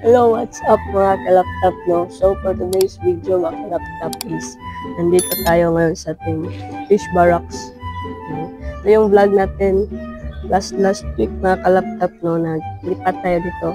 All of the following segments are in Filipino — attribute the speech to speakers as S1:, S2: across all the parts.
S1: Hello, what's up mga kalaptop, no? So for today's video mga kalaptop is nandito tayo ngayon sa ating fish barracks. Ito yung vlog natin last week mga kalaptop, no? Naglipat tayo dito.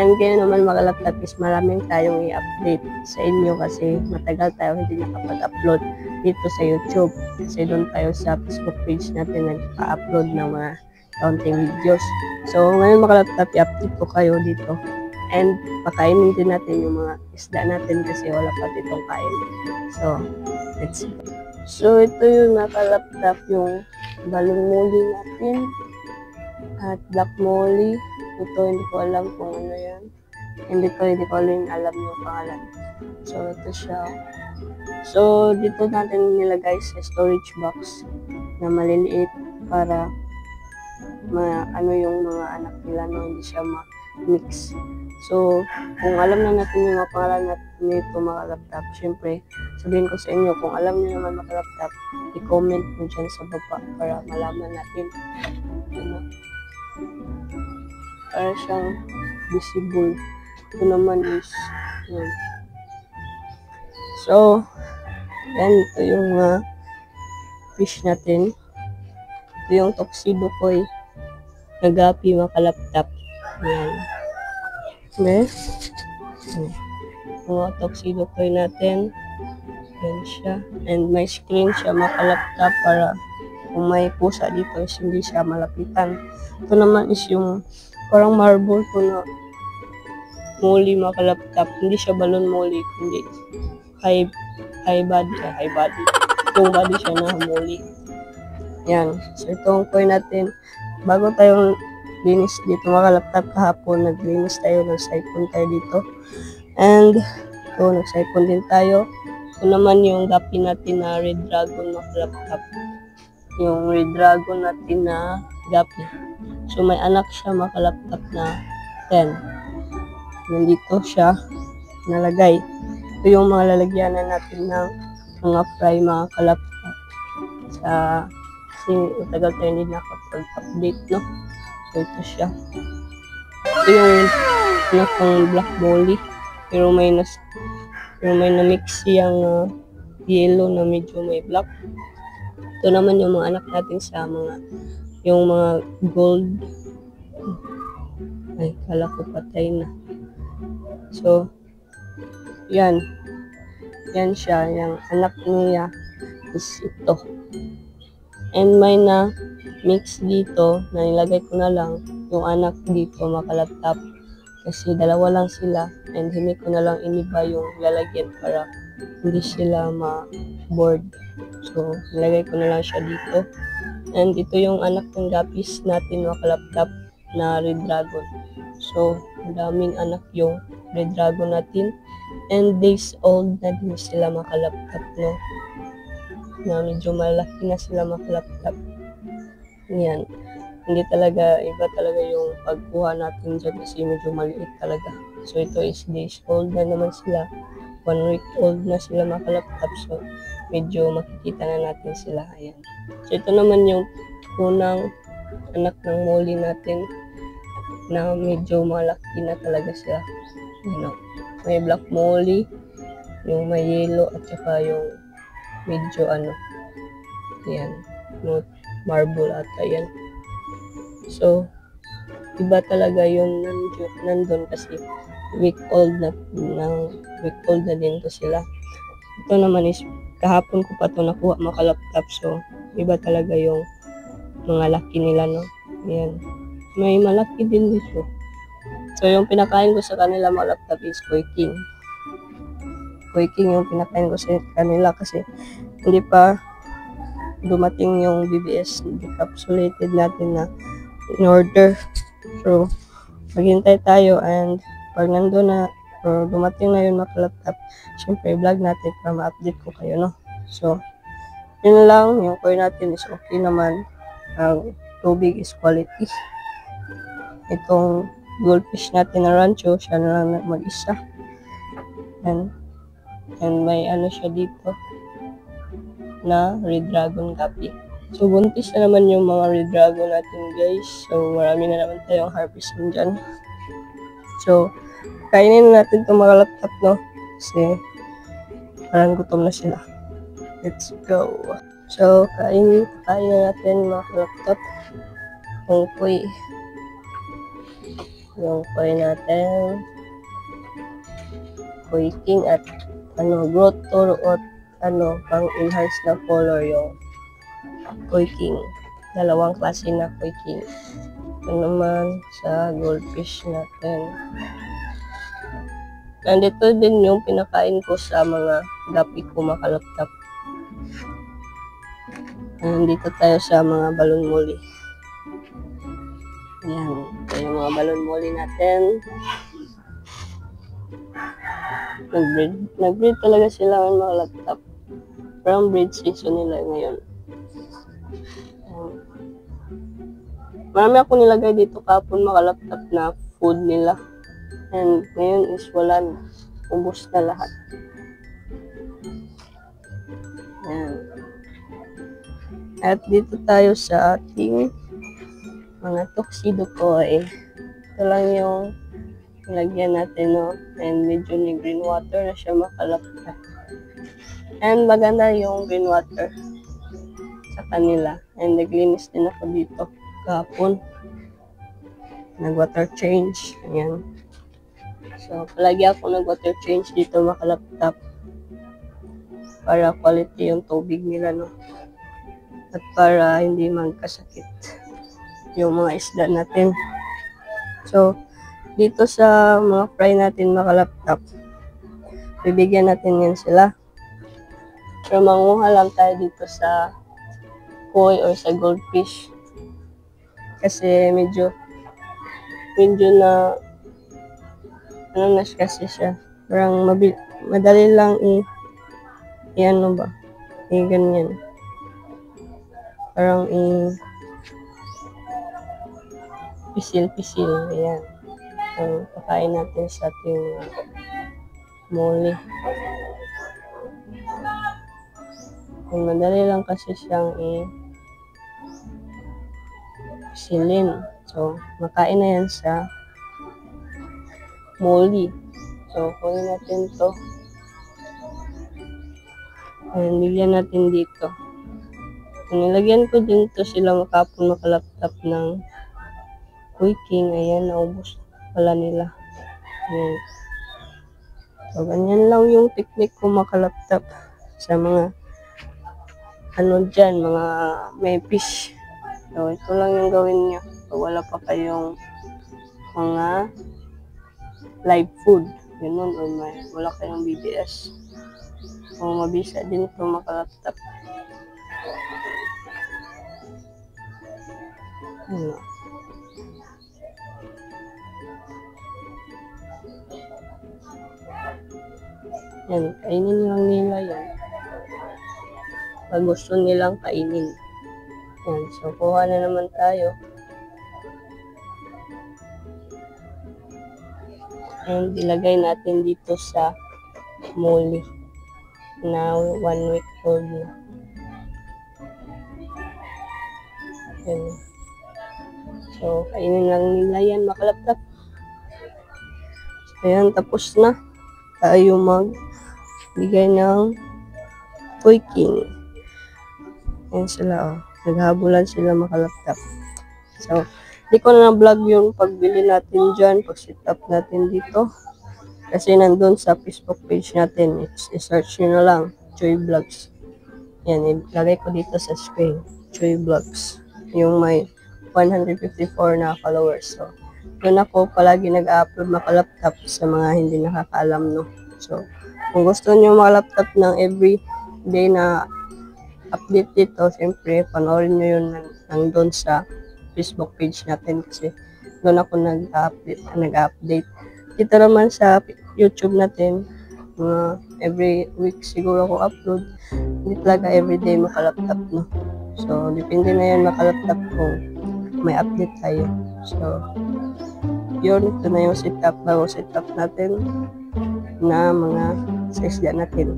S1: And ngayon naman mga kalaptop is maraming tayong i-update sa inyo kasi matagal tayo hindi nakapag-upload dito sa YouTube. Kasi doon tayo sa Facebook page natin nagpa-upload ng mga counting videos. So ngayon mga kalaptop, i-update ko kayo dito. And pakainin din natin yung mga isda natin kasi wala pa ditong kain. So, let's see. So, ito yung nakalaptop yung balong molly natin at black molly. Ito, hindi ko alam kung ano yan. Hindi ko alam yung pangalan. So, ito siya. So, dito natin nilagay sa storage box na maliliit para ano yung mga anak nila, no? Hindi siya mix. So, kung alam na natin yung mga pangalan natin nito mga laptop, syempre, sabihin ko sa inyo, kung alam niyo naman mga laptop, i-comment mo dyan sa baba para malaman natin. Ano? Para siyang visible. Ito naman is, yan. So, yan, ito yung fish natin. Ito yung tuxedo koi nagapi mga kalaptop. Yan. Okay. Mga tuxedo koi natin. Yan siya. And may screen siya mga kalaptop para kung may pusa dito is hindi siya malapitan. Ito naman is yung parang marble po na molly mga kalaptop. Hindi siya balon molly, kundi high body. Yung body siya na molly. Yan. So itong koi natin, bago tayong linis dito mga laptop kahapon, naglinis tayo, nag-siphon tayo dito. And ito, nag-siphon din tayo. Ito naman yung gapi natin na red dragon mga laptop. Yung red dragon natin na gapi. So may anak siya mga laptop na 10. Nandito siya nalagay. Ito yung mga lalagyanan natin ng mga fry mga kalaptop. Kasi tagal tayo hindi nakapag-update, no? So, ito siya. Ito yung pinakang black molly. Pero may na-mix siyang yellow na medyo may black. Ito naman yung mga anak natin sa yung mga gold. Ay, kala ko patay na. So, yan. Yan siya. Yung anak niya is ito. And may na-mix dito na nilagay ko na lang yung anak dito makalaptop kasi dalawa lang sila and hindi ko na lang iniba yung lalagyan para hindi sila ma-board. So, nilagay ko na lang siya dito. And ito yung anak ng gapis natin makalaptop na red dragon. So, madaming anak yung red dragon natin and days old na din sila makalaptop, no? Na medyo malaki na sila makalaptop. Yan. Hindi talaga, iba talaga yung pagkuha natin dyan kasi medyo maliit talaga. So ito is days old na naman sila. 1 week old na sila makalaptop. So medyo makikita na natin sila. Ayan. So ito naman yung unang anak ng molly natin na medyo malaki na talaga sila. You know, may black molly, yung may yellow at saka yung medyo yan, marble ata yan. So, iba talaga yung nandun kasi week old na din to sila. Ito naman is, kahapon ko pa to nakuha makalaptop. So, iba talaga yung mga laki nila, no? Yan. May malaki din dito. So, yung pinakain ko sa kanila makalaptop is Koi King. Koi King yung pinakain ko sa kanila kasi hindi pa dumating yung BBS decapsulated natin na in order. So, maghintay tayo and pag nandun na or dumating na yun makalaptop, syempre vlog natin para ma-update ko kayo, no? So, yun lang. Yung koi natin is okay naman. Ang tubig is quality. Itong goldfish natin na rancho, siya na lang mag-isa. And may siya dito na red dragon gapi. So, buntis na naman yung mga red dragon natin, guys. So, marami na naman tayong harvest dyan. So, kainin na natin itong mga laptop, no? Kasi parang gutom na sila. Let's go. So, kain na natin mga laptop. Yung kuy natin. Kuy king at growth tour at pang enhance na color yung kuy king. Dalawang klase na kuy king. Ito naman sa goldfish natin. Nandito din yung pinakain ko sa mga gapi ko makalaptap. Nandito tayo sa mga balon muli. Ayan, ito yung mga balon muli natin. Nag-breed talaga sila ng mga laptop. Parang breed season nila ngayon. Marami ako nilagay dito kapon mga laptop na food nila. And ngayon is wala na. Ubus na lahat. Ayan. At dito tayo sa ating mga tuxedo koi. Ito lang yung nilagyan natin, no? And medyo ni green water na siya makalapta. And maganda yung green water sa kanila. And naglinis din ako dito kahapon. Nag-water change. Ayan. So, palagi ako nag-water change dito makalaptop para quality yung tubig nila, no? At para hindi magkasakit yung mga isda natin. So, dito sa mga fry natin makalaptop, bibigyan natin yan sila. Pero manguha lang tayo dito sa koi or sa goldfish. Kasi medyo na kasi siya. Parang madali lang i-ano ba? Ganyan. Parang pisil-pisil. Ayan. So, pakain natin sa ating muli. Madali lang kasi siyang pisilin. So, makain na yan sa muli. So, kunin natin to. Ayan, bigyan natin dito. Nilagyan ko din to sila makapon makalaptop ng kuy king. Ayan, naubos pala nila. Ayan. So, ganyan lang yung technique ko makalaptop sa mga dyan, mga may fish. So, ito lang yung gawin nyo. So, wala pa kayong mga live food. Ganun, or wala kayong BBS. Kung mabisa din ito makalaptop. Ano. Yan, kainin lang nila yan. Pag gusto nilang kainin. Yan, so kuha na naman tayo. And ilagay natin dito sa muli na 1 week old na. Yan. So, kainin lang nila yan makalaptop. So, yan, tapos na tayo magbigay ng kuy king. Yan sila, oh. Naghabulan sila makalaptop. So, di ko na vlog yung pagbili natin dyan, pag-set up natin dito. Kasi nandun sa Facebook page natin. I-search nyo na lang, Choy Vlogs. Yan, ilagay ko dito sa screen, Choy Vlogs. Yung may 154 na followers. So, doon ako palagi nag-upload makalaptop sa mga hindi nakakaalam, no? So, kung gusto nyo makalaptop ng every day na update dito, siyempre, panoorin nyo yun nandun sa Facebook page natin kasi doon ako nag-update. Dito naman sa YouTube natin, every week siguro ako upload. Hindi talaga everyday makalaptop, no? So, depende na yan makalaptop kung may update tayo. So, yun, ito na yung setup, bago setup natin na mga size natin.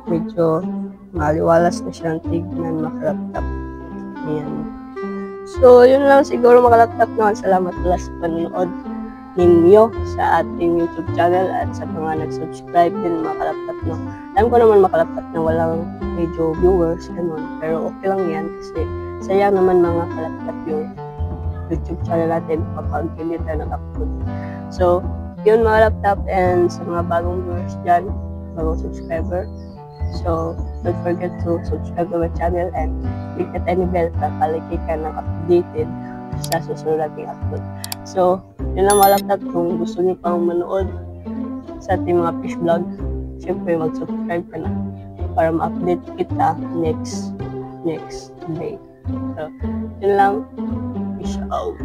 S1: Medyo maliwalas na siyang tignan makalaptop. Ayan. So, yun lang siguro makalaptop naman. Salamat pala sa panonood ninyo sa ating YouTube channel at sa mga nag-subscribe din mga kalaptap, no. Alam ko naman mga kalaptap na walang medyo viewers, ganun, pero okay lang yan kasi sayang naman mga kalaptap yung YouTube channel natin kapag hindi tayo nag-upload. So, yun mga laptop, and sa mga bagong viewers dyan, bagong subscriber, so don't forget to subscribe to my channel and click the tiny bell para palagi ka ng updated sa susunod nating upload. So, yun lang mga laptop. Kung gusto niyo pang manood sa ating mga fish vlog, syempre mag-subscribe ka na para ma-update kita next day. So, yun lang. Peace out.